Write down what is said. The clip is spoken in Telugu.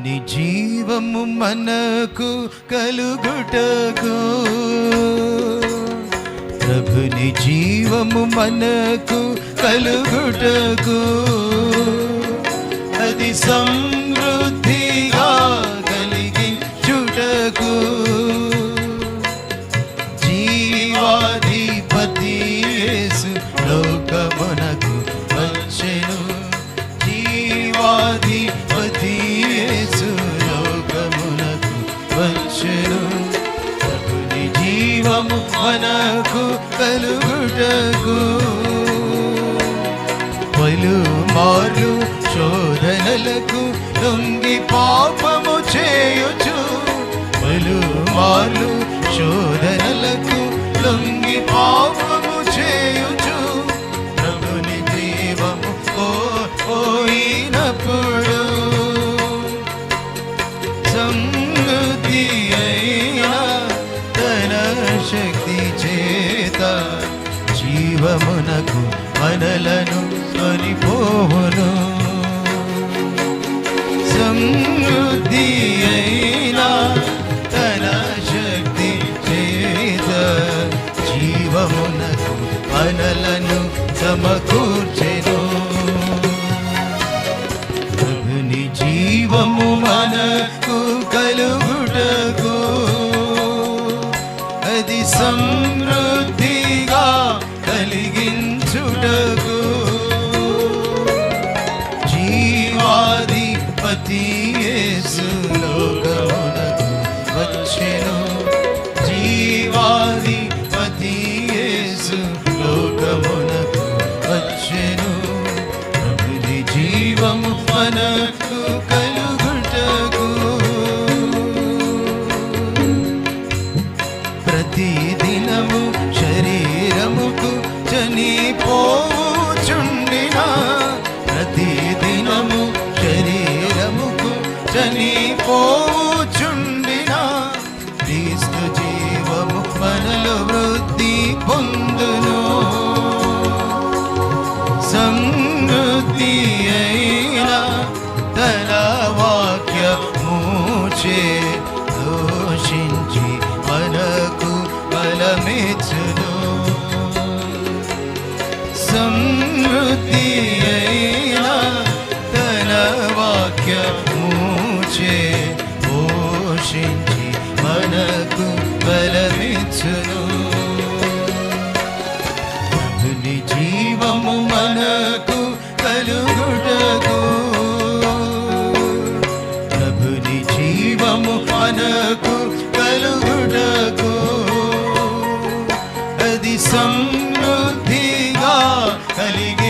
ప్రభుని జీవము మనకు కలుగుటకు, ప్రభుని జీవము మనకు కలుగుటకు, అది సమృద్ధిగా కలిగించుటకు, జీవాధిపతి యేసు లోకమునకు వచ్చెను, జీవాధిపతి యేసు లోకమునకు వచ్చెను. ప్రభుని జీవము మనకు కలుగుటకు, పలుమార్లు శోధనలకు లొంగి పాపము చేయుచు, పలుమార్లు శోధనలకు లొంగి పాపము చేయుచు, ప్రభుని జీవము పోయినప్పుడు సమృద్ధి అయిన తన శక్తి చేత జీవమునకు మనలను కొనిపోవును. సమృద్ధి అయిన తన శక్తి చేత జీవమునకు మనలను సమకూర్చెను. ప్రభుని జీవము మనకు కలుగుటకు, అది సమృద్ధిగా కలిగించుటకు, జీవాధిపతి యేసు లోకమునకు వచ్చెను, జీవాధిపతి యేసు లోకమునకు వచ్చెను. ప్రభుని జీవము మనకు కలుగుటకు, ప్రతిదినము శరీరముకు చనిపోచుండిన, ప్రతిదినము శరీరముకు చనిపోచుండిన, క్రీస్తు జీవము మనలో వృద్ధి పొందును. సమృద్ధి అయిన తన వాక్యముచే దోషించి మనకు బలమిచ్చును. సమృద్ధి అయిన తన వాక్యముచే పోషించి మనకు బలమిచ్చును. ప్రభుని జీవము మనకు కలుగుటకు, ప్రభుని జీవము మనకు కలుగుటకు, అది సమృద్ధిగా కలిగి